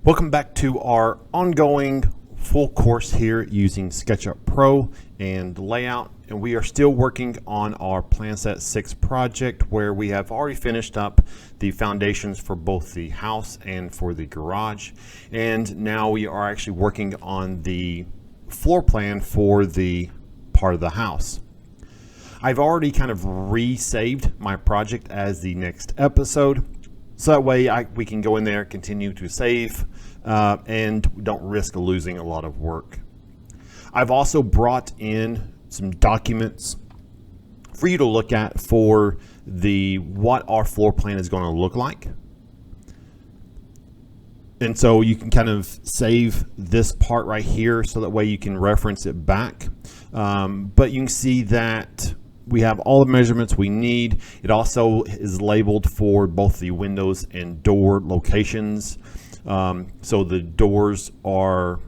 Welcome back to our ongoing full course here using SketchUp Pro and layout, and we are still working on our Plan Set 6 project where we have already finished up the foundations for both the house and for the garage, and now we are actually working on the floor plan for the part of the house. I've already kind of re-saved my project as the next episode, so that way we can go in there, continue to save, and don't risk losing a lot of work. I've also brought in some documents for you to look at for what our floor plan is going to look like. And so you can kind of save this part right here so that way you can reference it back. But you can see that we have all the measurements we need. It also is labeled for both the windows and door locations. So the doors are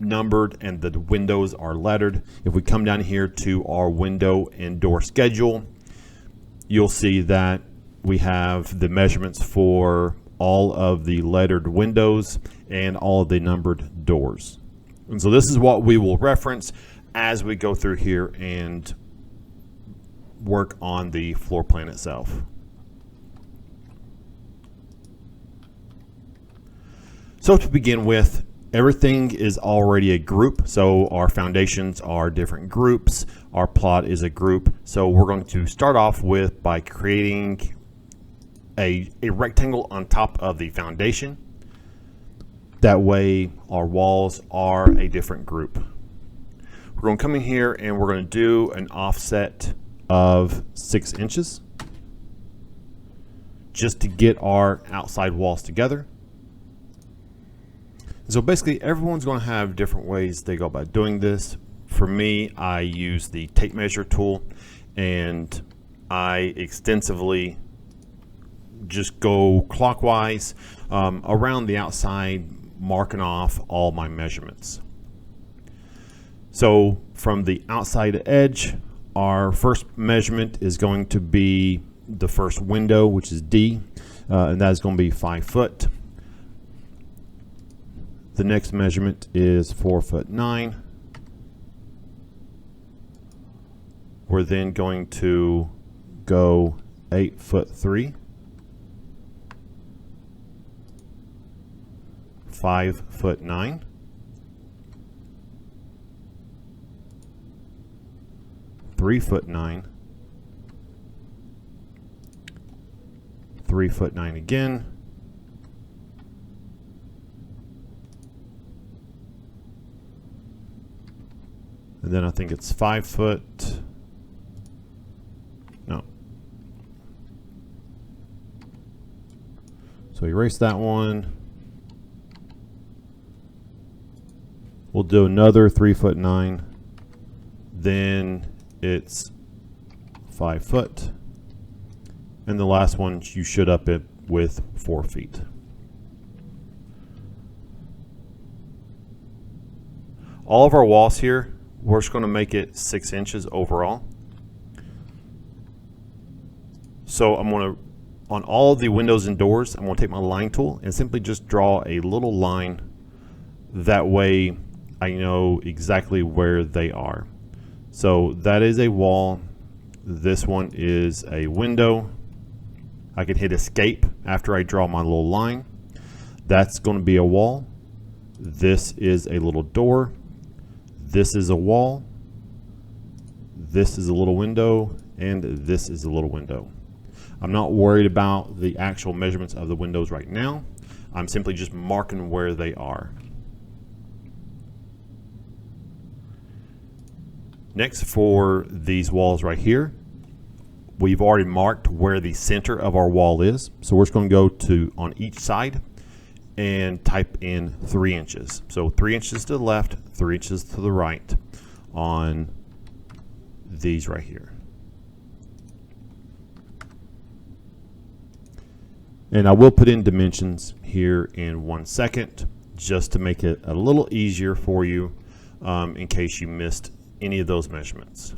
numbered and the windows are lettered. If we come down here to our window and door schedule, you'll see that we have the measurements for all of the lettered windows and all of the numbered doors. And so this is what we will reference as we go through here and work on the floor plan itself. So to begin with, everything is already a group. So our foundations are different groups. Our plot is a group. So we're going to start off by creating a rectangle on top of the foundation. That way our walls are a different group. We're going to come in here and we're going to do an offset of 6 inches just to get our outside walls together. So basically everyone's going to have different ways they go about doing this. For me, I use the tape measure tool and I extensively just go clockwise around the outside, marking off all my measurements. So from the outside edge, our first measurement is going to be the first window, which is D, and that is going to be 5 foot. The next measurement is 4'9". We're then going to go 8'3", 5'9", 3'9", 3'9" again, and then I think it's 5 foot. No. So erase that one. We'll do another 3'9". Then it's 5 foot. And the last one you should up it with 4 feet. All of our walls here, we're just going to make it 6 inches overall. So I'm going to, on all of the windows and doors, I'm going to take my line tool and simply just draw a little line. That way I know exactly where they are. So that is a wall. This one is a window. I can hit escape after I draw my little line. That's going to be a wall. This is a little door. This is a wall. This is a little window, and this is a little window. I'm not worried about the actual measurements of the windows right now. I'm simply just marking where they are. Next, for these walls right here, we've already marked where the center of our wall is. So we're just going to go to on each side and type in 3 inches. So 3 inches to the left, 3 inches to the right on these right here. And I will put in dimensions here in 1 second just to make it a little easier for you in case you missed any of those measurements.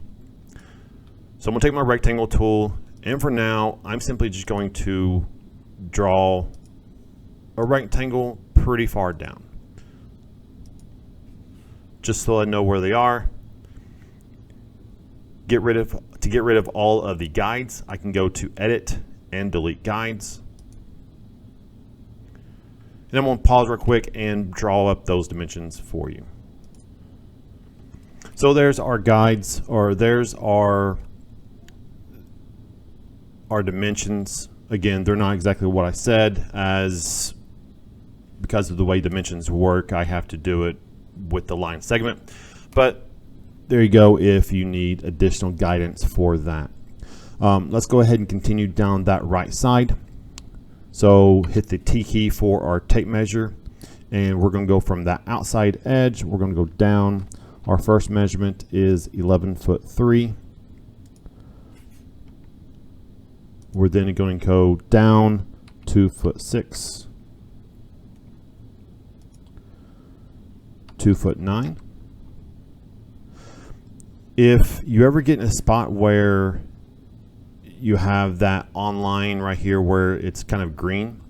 So I'm going to take my rectangle tool, and for now I'm simply just going to draw a rectangle pretty far down. Just so I know where they are. To get rid of all of the guides, I can go to Edit and Delete Guides. And I'm going to pause real quick and draw up those dimensions for you. So there's our guides, or there's our dimensions. Again, they're not exactly what I said, as because of the way dimensions work, I have to do it with the line segment. But there you go if you need additional guidance for that. Let's go ahead and continue down that right side. So hit the T key for our tape measure, and we're going to go from that outside edge. We're going to go down. Our first measurement is 11'3". We're then going to go down 2'6", 2'9". If you ever get in a spot where you have that online right here where it's kind of green,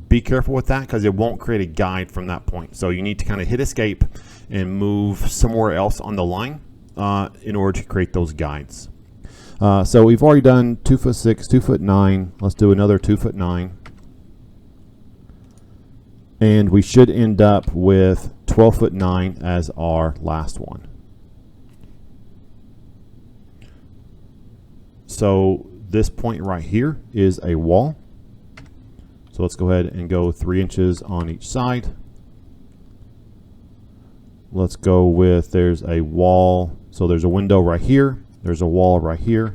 be careful with that because it won't create a guide from that point. So you need to kind of hit escape and move somewhere else on the line in order to create those guides. So we've already done 2'6", 2'9". Let's do another 2'9". And we should end up with 12'9" as our last one. So this point right here is a wall. So let's go ahead and go 3 inches on each side. Let's go with, there's a wall. So there's a window right here. There's a wall right here.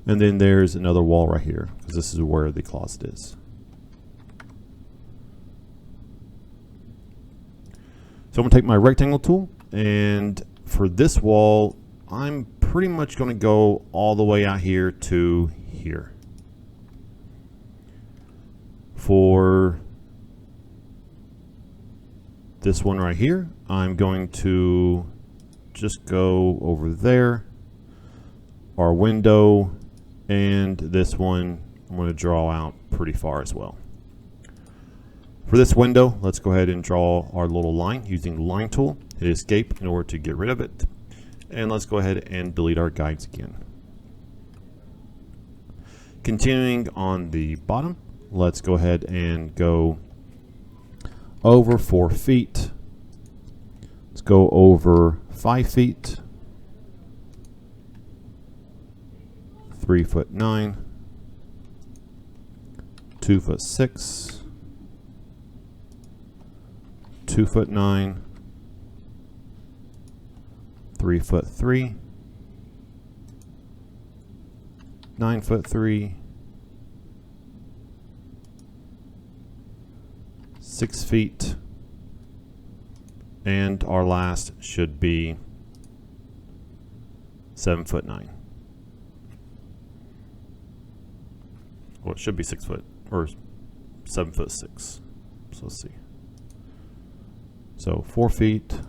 And then there's another wall right here, because this is where the closet is. So I'm going to take my rectangle tool, and for this wall, I'm pretty much going to go all the way out here to here. For this one right here, I'm going to just go over there, our window, and this one I'm going to draw out pretty far as well. For this window, let's go ahead and draw our little line using the line tool. Hit escape in order to get rid of it. And let's go ahead and delete our guides again. Continuing on the bottom, let's go ahead and go over 4 feet. Let's go over 5 feet. 3'9", 2'6", 2'9", 3'3", 9'3", 6 feet, and our last should be 7'9". Well, it should be 6 foot or 7'6". So let's see. So 4 feet.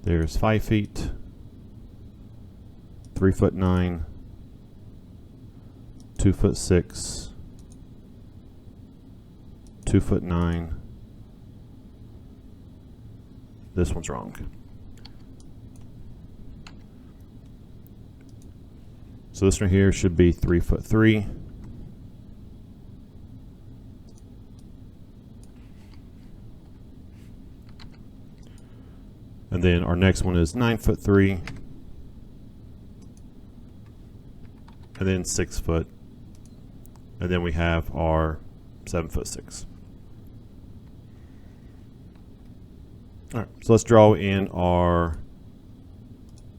There's 5 feet. 3'9", 2'6", 2'9". This one's wrong. So this one here should be 3'3". And then our next one is 9'3", and then 6 foot, and then we have our 7'6". All right, so let's draw in our,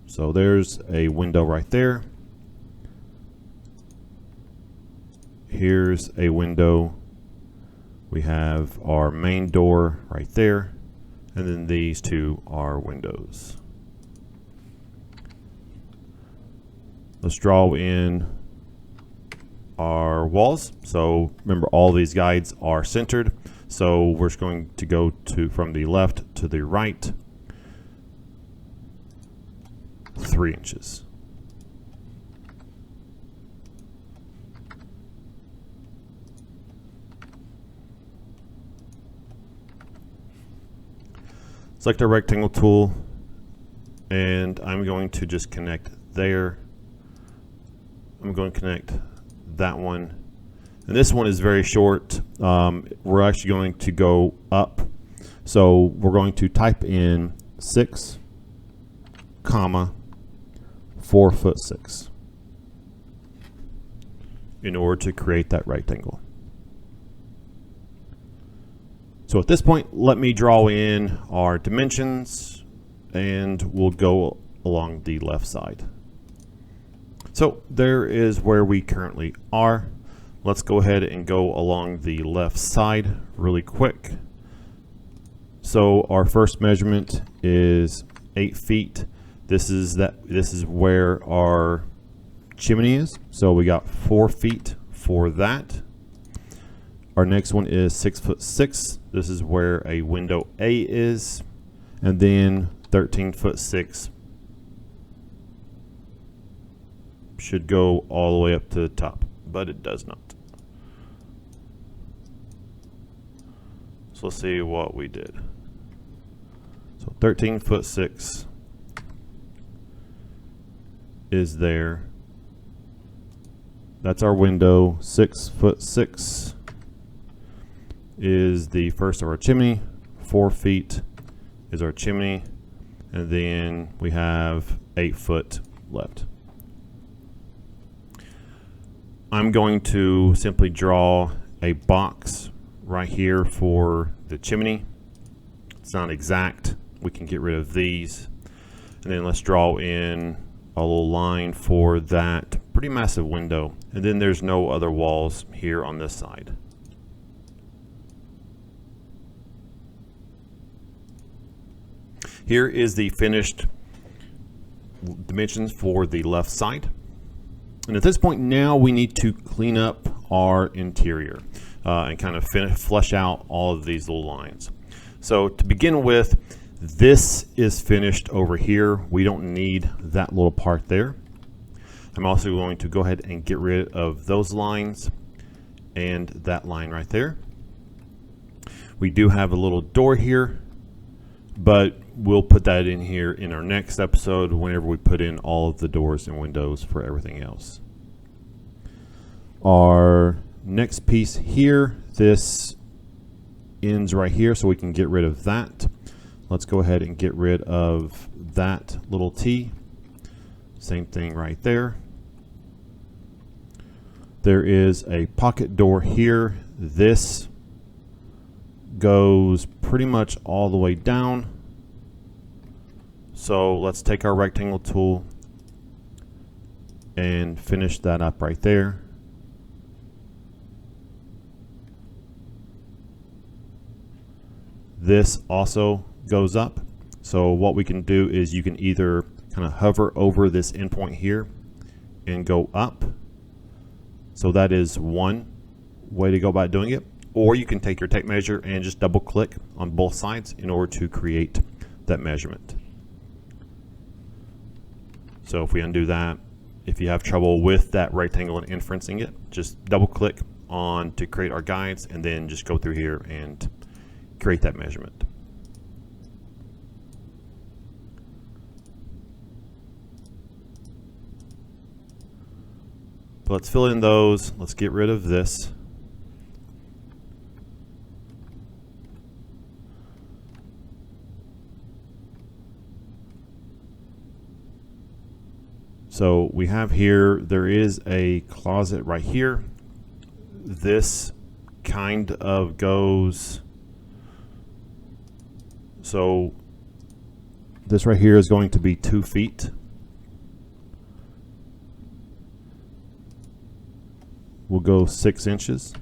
so there's a window right there. Here's a window. We have our main door right there. And then these two are windows. Let's draw in our walls. So remember, all these guides are centered. So we're just going to go from the left to the right 3 inches. select our rectangle tool, and I'm going to just connect there. I'm going to connect that one. And this one is very short. We're actually going to go up. So we're going to type in 6, 4'6" in order to create that rectangle. So at this point, let me draw in our dimensions, and we'll go along the left side. So there is where we currently are. Let's go ahead and go along the left side really quick. So our first measurement is 8 feet. This is where our chimney is. So we got 4 feet for that. Our next one is 6'6". This is where a window A is, and then 13'6" should go all the way up to the top, but it does not. So let's see what we did. So 13'6" is there. That's our window. 6'6" is the first of our chimney. 4 feet is our chimney, and then we have 8 foot left. I'm going to simply draw a box right here for the chimney. It's not exact. We can get rid of these, and then let's draw in a little line for that pretty massive window, and then there's no other walls here on this side. Here is the finished dimensions for the left side. And at this point now we need to clean up our interior and kind of flesh out all of these little lines. So to begin with, this is finished over here. We don't need that little part there. I'm also going to go ahead and get rid of those lines and that line right there. We do have a little door here, but we'll put that in here in our next episode whenever we put in all of the doors and windows for everything else. Our next piece here, this ends right here, so we can get rid of that. Let's go ahead and get rid of that little T. Same thing right there. There is a pocket door here. This goes pretty much all the way down. So let's take our rectangle tool and finish that up right there. This also goes up. So what we can do is you can either kind of hover over this endpoint here and go up. So that is one way to go about doing it. Or you can take your tape measure and just double click on both sides in order to create that measurement. So if we undo that, if you have trouble with that rectangle and inferencing it, just double click on to create our guides and then just go through here and create that measurement. But let's fill in those. Let's get rid of this. So we have here, there is a closet right here. This kind of goes, so this right here is going to be 2 feet. We'll go 6 inches.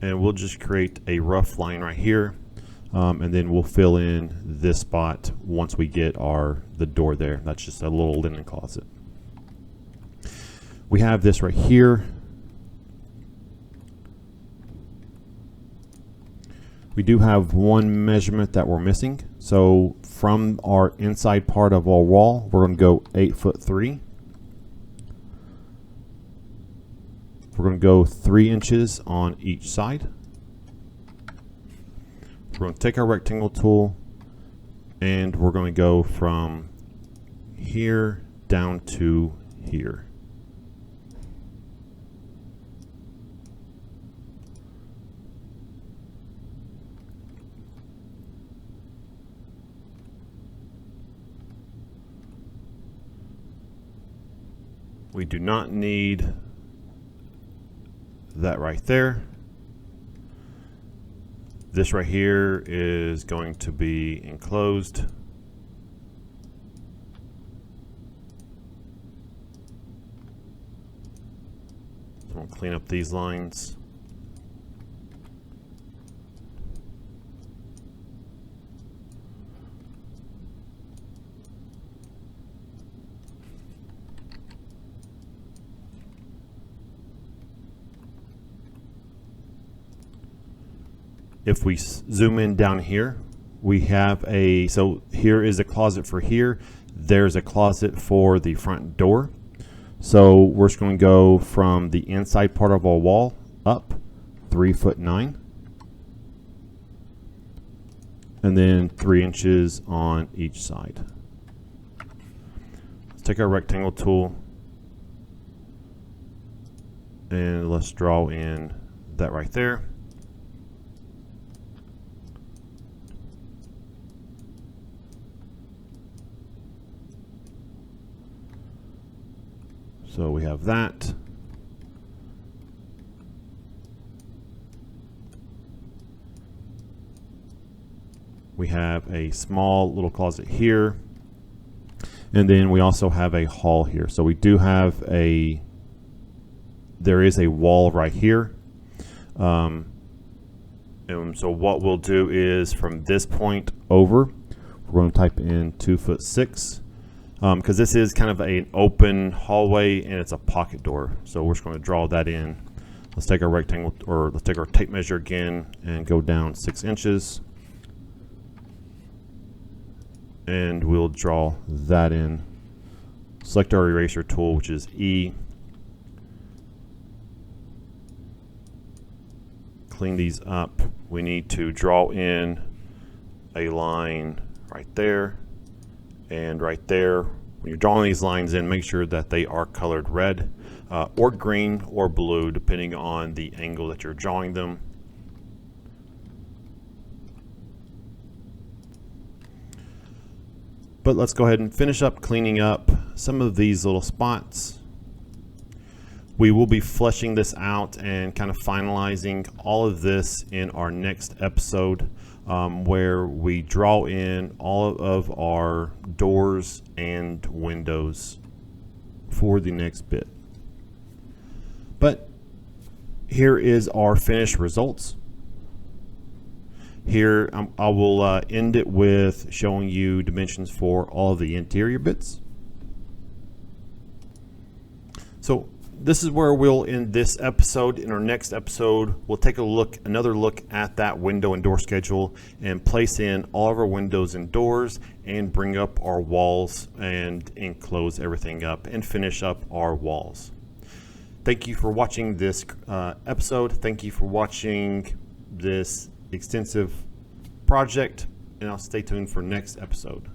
And we'll just create a rough line right here. And then we'll fill in this spot once we get the door there. That's just a little linen closet. We have this right here. We do have one measurement that we're missing. So from our inside part of our wall, we're going to go 8'3". We're going to go 3 inches on each side. We're going to take our rectangle tool and we're going to go from here down to here. We do not need that right there. This right here is going to be enclosed. So I'm going to clean up these lines. If we zoom in down here, we have so here is a closet for here. There's a closet for the front door. So we're just going to go from the inside part of our wall up 3'9", and then 3 inches on each side. Let's take our rectangle tool and let's draw in that right there. So we have that. We have a small little closet here. And then we also have a hall here. So we do have there is a wall right here. And so what we'll do is from this point over, we're going to type in 2'6". Because this is kind of an open hallway and it's a pocket door. So we're just going to draw that in. Let's take our rectangle, or let's take our tape measure again and go down 6 inches. And we'll draw that in. Select our eraser tool, which is E. Clean these up. We need to draw in a line right there. And right there, when you're drawing these lines in, make sure that they are colored red or green or blue, depending on the angle that you're drawing them. But let's go ahead and finish up cleaning up some of these little spots. We will be fleshing this out and kind of finalizing all of this in our next episode. Where we draw in all of our doors and windows for the next bit. But here is our finished results. Here I will end it with showing you dimensions for all of the interior bits. So this is where we'll end this episode. In our next episode, we'll take another look at that window and door schedule and place in all of our windows and doors and bring up our walls and enclose everything up and finish up our walls. Thank you for watching this episode. Thank you for watching this extensive project, and I'll stay tuned for next episode.